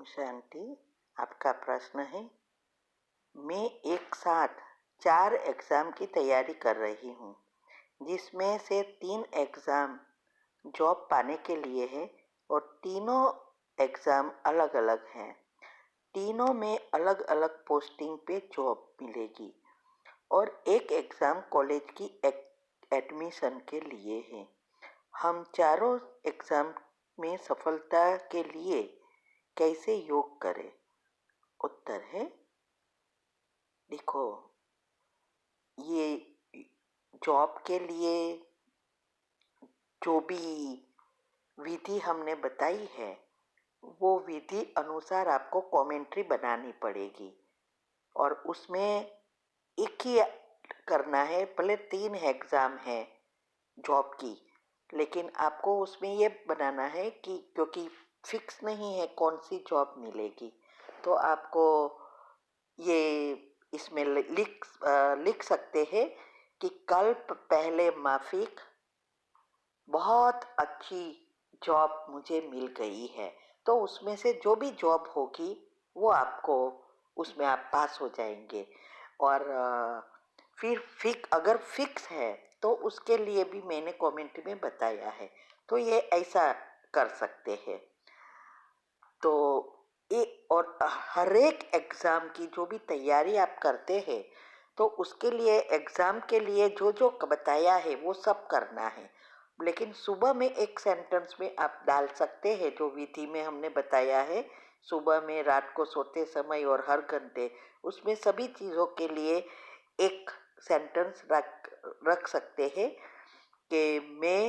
शांति। आपका प्रश्न है, मैं एक साथ 4 एग्ज़ाम की तैयारी कर रही हूँ, जिसमें से 3 एग्ज़ाम जॉब पाने के लिए है और तीनों एग्ज़ाम अलग-अलग हैं। तीनों में अलग-अलग पोस्टिंग पे जॉब मिलेगी और एक एग्ज़ाम कॉलेज की एडमिशन के लिए है। हम चारों एग्ज़ाम में सफलता के लिए कैसे योग करें? उत्तर है, देखो, ये जॉब के लिए जो भी विधि हमने बताई है, वो विधि अनुसार आपको कमेंट्री बनानी पड़ेगी और उसमें एक ही करना है। भले 3 एग्ज़ाम है जॉब की, लेकिन आपको उसमें ये बनाना है कि क्योंकि फिक्स नहीं है कौन सी जॉब मिलेगी, तो आपको ये इसमें लिख सकते हैं कि कल पहले माफिक बहुत अच्छी जॉब मुझे मिल गई है। तो उसमें से जो भी जॉब होगी वो आपको उसमें आप पास हो जाएंगे। और फिर अगर फिक्स है तो उसके लिए भी मैंने कमेंट में बताया है, तो ये ऐसा कर सकते हैं। तो और हर एक एग्ज़ाम की जो भी तैयारी आप करते हैं, तो उसके लिए एग्ज़ाम के लिए जो जो बताया है वो सब करना है। लेकिन सुबह में एक सेंटेंस में आप डाल सकते हैं जो विधि में हमने बताया है, सुबह में, रात को सोते समय और हर घंटे, उसमें सभी चीज़ों के लिए एक सेंटेंस रख सकते हैं कि मैं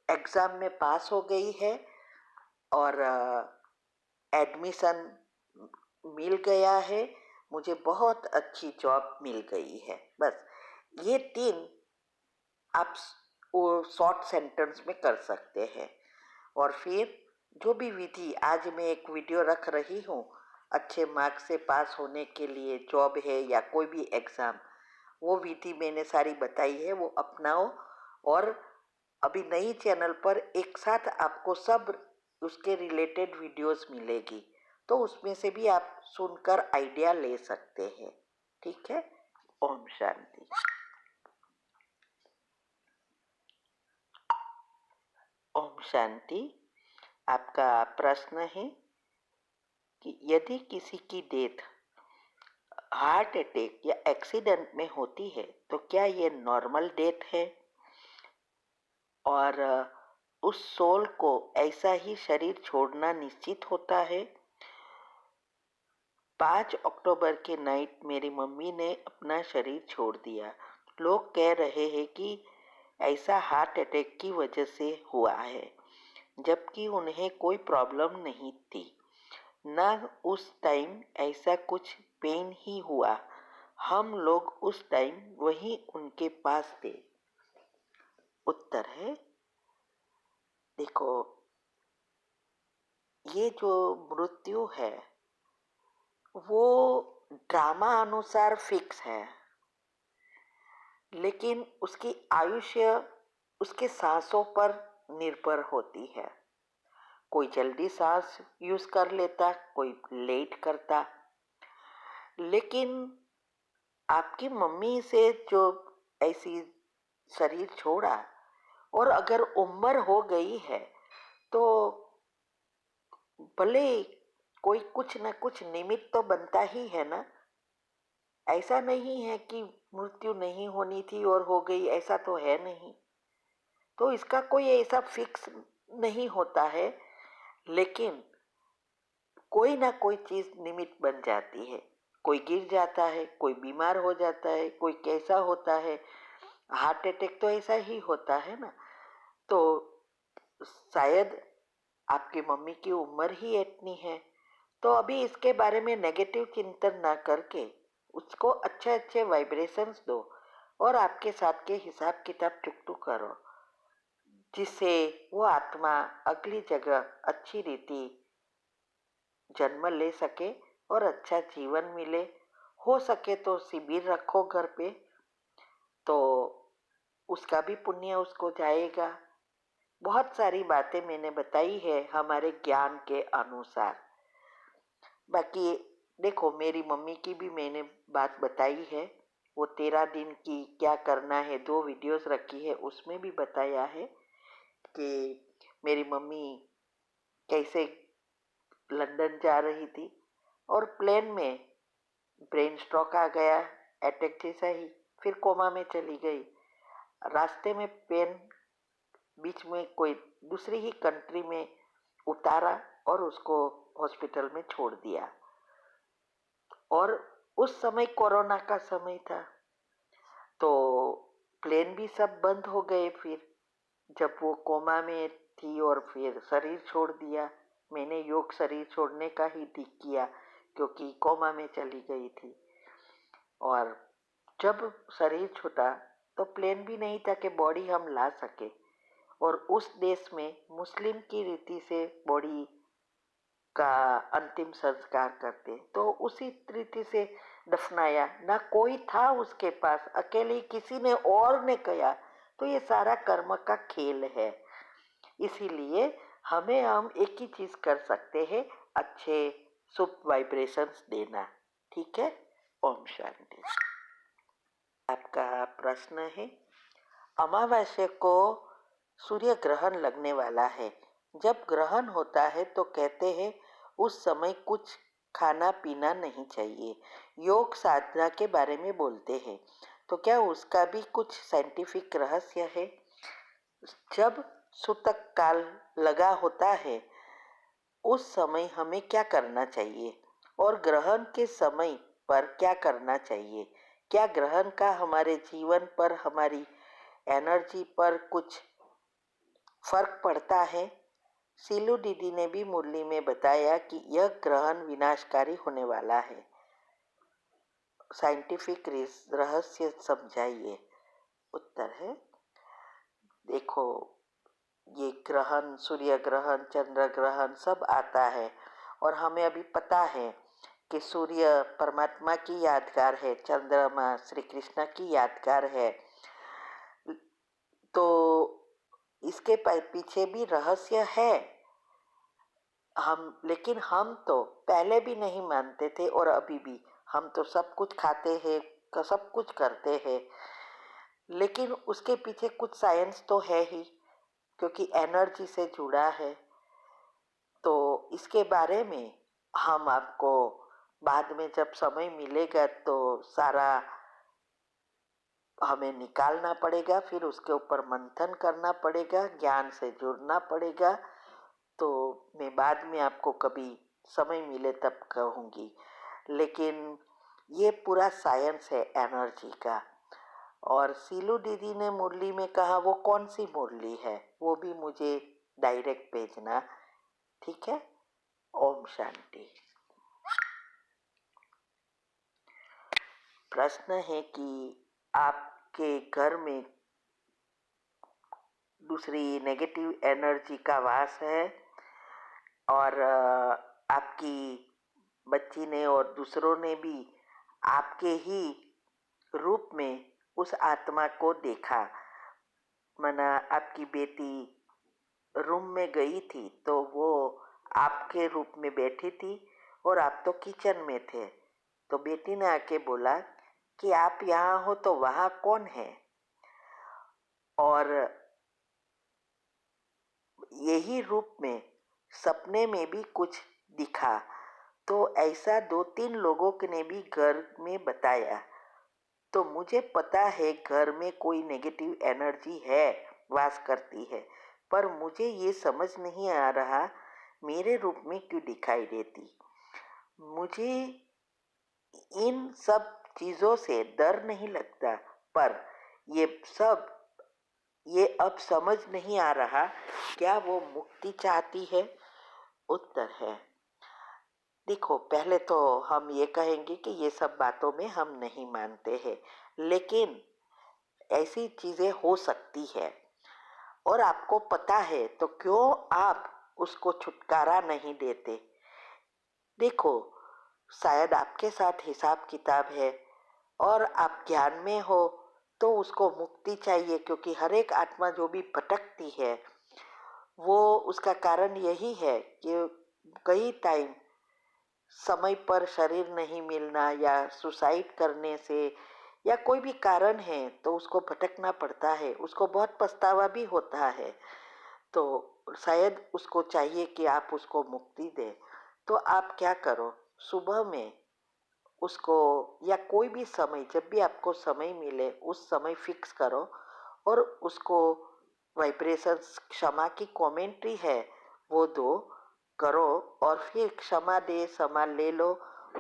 एग्ज़ाम में पास हो गई है और एडमिशन मिल गया है, मुझे बहुत अच्छी जॉब मिल गई है। बस ये 3 आप वो शॉर्ट सेंटेंस में कर सकते हैं। और फिर जो भी विधि आज मैं एक वीडियो रख रही हूँ, अच्छे मार्क्स से पास होने के लिए, जॉब है या कोई भी एग्ज़ाम, वो विधि मैंने सारी बताई है, वो अपनाओ। और अभी नई चैनल पर एक साथ आपको सब उसके रिलेटेड वीडियोस मिलेगी, तो उसमें से भी आप सुनकर आइडिया ले सकते हैं। ठीक है? ओम शांति। ओम शांति। आपका प्रश्न है कि यदि किसी की डेथ हार्ट अटैक या एक्सीडेंट में होती है तो क्या ये नॉर्मल डेथ है और उस सोल को ऐसा ही शरीर छोड़ना निश्चित होता है? 5 अक्टूबर के नाइट मेरी मम्मी ने अपना शरीर छोड़ दिया। लोग कह रहे हैं कि ऐसा हार्ट अटैक की वजह से हुआ है, जबकि उन्हें कोई प्रॉब्लम नहीं थी, ना उस टाइम ऐसा कुछ पेन ही हुआ। हम लोग उस टाइम वहीं उनके पास थे। उत्तर है, देखो, ये जो मृत्यु है वो ड्रामा अनुसार फिक्स है, लेकिन उसकी आयुष्य उसके सांसों पर निर्भर होती है। कोई जल्दी सांस यूज कर लेता, कोई लेट करता। लेकिन आपकी मम्मी से जो ऐसी शरीर छोड़ा और अगर उम्र हो गई है, तो भले कोई कुछ न कुछ निमित्त तो बनता ही है ना। ऐसा नहीं है कि मृत्यु नहीं होनी थी और हो गई, ऐसा तो है नहीं। तो इसका कोई ऐसा फिक्स नहीं होता है, लेकिन कोई ना कोई चीज निमित्त बन जाती है। कोई गिर जाता है, कोई बीमार हो जाता है, कोई कैसा होता है। हार्ट अटैक तो ऐसा ही होता है ना। तो शायद आपकी मम्मी की उम्र ही इतनी है, तो अभी इसके बारे में नेगेटिव चिंतन ना करके उसको अच्छे अच्छे वाइब्रेशंस दो और आपके साथ के हिसाब किताब चुकतू करो, जिससे वो आत्मा अगली जगह अच्छी रीति जन्म ले सके और अच्छा जीवन मिले। हो सके तो शिविर रखो घर पे, तो उसका भी पुण्य उसको जाएगा। बहुत सारी बातें मैंने बताई है हमारे ज्ञान के अनुसार। बाकी देखो, मेरी मम्मी की भी मैंने बात बताई है, वो 13 दिन की क्या करना है 2 वीडियोस रखी है, उसमें भी बताया है कि मेरी मम्मी कैसे लंदन जा रही थी और प्लेन में ब्रेन स्ट्रोक आ गया, अटैक जैसा ही, फिर कोमा में चली गई। रास्ते में पेन बीच में कोई दूसरी ही कंट्री में उतारा और उसको हॉस्पिटल में छोड़ दिया। और उस समय कोरोना का समय था, तो प्लेन भी सब बंद हो गए। फिर जब वो कोमा में थी और फिर शरीर छोड़ दिया, मैंने योग शरीर छोड़ने का ही ठीक किया क्योंकि कोमा में चली गई थी। और जब शरीर छूटा तो प्लेन भी नहीं था कि बॉडी हम ला सके, और उस देश में मुस्लिम की रीति से बॉडी का अंतिम संस्कार करते, तो उसी रीति से दफनाया। ना कोई था उसके पास, अकेले किसी ने और ने किया, तो ये सारा कर्म का खेल है। इसीलिए हम एक ही चीज कर सकते हैं, अच्छे शुभ वाइब्रेशंस देना। ठीक है, ओम शांति। आपका प्रश्न है, अमावस्या को सूर्य ग्रहण लगने वाला है। जब ग्रहण होता है तो कहते हैं उस समय कुछ खाना पीना नहीं चाहिए। योग साधना के बारे में बोलते हैं, तो क्या उसका भी कुछ साइंटिफिक रहस्य है? जब सूतक काल लगा होता है उस समय हमें क्या करना चाहिए, और ग्रहण के समय पर क्या करना चाहिए? क्या ग्रहण का हमारे जीवन पर, हमारी एनर्जी पर कुछ फर्क पड़ता है? सीलू दीदी ने भी मुरली में बताया कि यह ग्रहण विनाशकारी होने वाला है। साइंटिफिक रहस्य समझाइए। उत्तर है, देखो, ये ग्रहण, सूर्य ग्रहण, चंद्र ग्रहण सब आता है और हमें अभी पता है कि सूर्य परमात्मा की यादगार है, चंद्रमा श्री कृष्ण की यादगार है। तो इसके पीछे भी रहस्य है। लेकिन हम तो पहले भी नहीं मानते थे और अभी भी हम तो सब कुछ खाते हैं, सब कुछ करते हैं, लेकिन उसके पीछे कुछ साइंस तो है ही, क्योंकि एनर्जी से जुड़ा है। तो इसके बारे में हम आपको बाद में जब समय मिलेगा तो सारा हमें निकालना पड़ेगा, फिर उसके ऊपर मंथन करना पड़ेगा, ज्ञान से जुड़ना पड़ेगा। तो मैं बाद में आपको कभी समय मिले तब कहूँगी, लेकिन ये पूरा साइंस है एनर्जी का। और सीलू दीदी ने मुरली में कहा, वो कौन सी मुरली है वो भी मुझे डायरेक्ट भेजना। ठीक है, ओम शांति। प्रश्न है कि आपके घर में दूसरी नेगेटिव एनर्जी का वास है और आपकी बच्ची ने और दूसरों ने भी आपके ही रूप में उस आत्मा को देखा। माना आपकी बेटी रूम में गई थी तो वो आपके रूप में बैठी थी और आप तो किचन में थे, तो बेटी ने आके बोला कि आप यहाँ हो तो वहाँ कौन है? और यही रूप में सपने में भी कुछ दिखा। तो ऐसा 2-3 लोगों ने भी घर में बताया। तो मुझे पता है घर में कोई नेगेटिव एनर्जी है, वास करती है, पर मुझे ये समझ नहीं आ रहा मेरे रूप में क्यों दिखाई देती। मुझे इन सब चीज़ों से डर नहीं लगता, पर ये अब समझ नहीं आ रहा, क्या वो मुक्ति चाहती है? उत्तर है, देखो, पहले तो हम ये कहेंगे कि ये सब बातों में हम नहीं मानते हैं, लेकिन ऐसी चीजें हो सकती है और आपको पता है, तो क्यों आप उसको छुटकारा नहीं देते? देखो, शायद आपके साथ हिसाब किताब है और आप ज्ञान में हो, तो उसको मुक्ति चाहिए, क्योंकि हर एक आत्मा जो भी भटकती है वो उसका कारण यही है कि कई टाइम समय पर शरीर नहीं मिलना या सुसाइड करने से या कोई भी कारण है तो उसको भटकना पड़ता है, उसको बहुत पछतावा भी होता है। तो शायद उसको चाहिए कि आप उसको मुक्ति दें। तो आप क्या करो, सुबह में उसको या कोई भी समय जब भी आपको समय मिले उस समय फिक्स करो और उसको वाइब्रेशंस क्षमा की कमेंट्री है वो दो, करो और फिर क्षमा दे क्षमा ले लो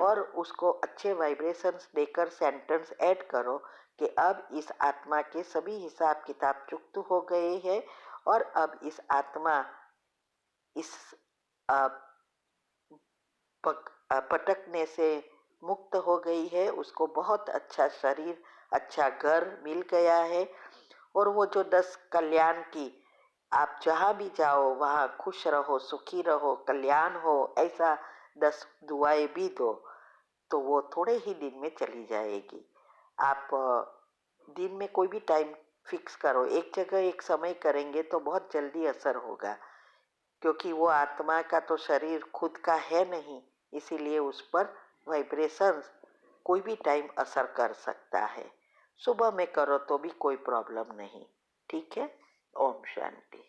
और उसको अच्छे वाइब्रेशंस देकर सेंटेंस ऐड करो कि अब इस आत्मा के सभी हिसाब किताब चुकत हो गए हैं और अब इस आत्मा इस अ, भटकने से मुक्त हो गई है, उसको बहुत अच्छा शरीर अच्छा घर मिल गया है और वो जो 10 कल्याण की आप जहाँ भी जाओ वहाँ खुश रहो सुखी रहो कल्याण हो ऐसा 10 दुआएं भी दो तो वो थोड़े ही दिन में चली जाएगी। आप दिन में कोई भी टाइम फिक्स करो, एक जगह एक समय करेंगे तो बहुत जल्दी असर होगा क्योंकि वो आत्मा का तो शरीर खुद का है नहीं, इसीलिए उस पर वाइब्रेशंस कोई भी टाइम असर कर सकता है। सुबह में करो तो भी कोई प्रॉब्लम नहीं। ठीक है। ओम शांति।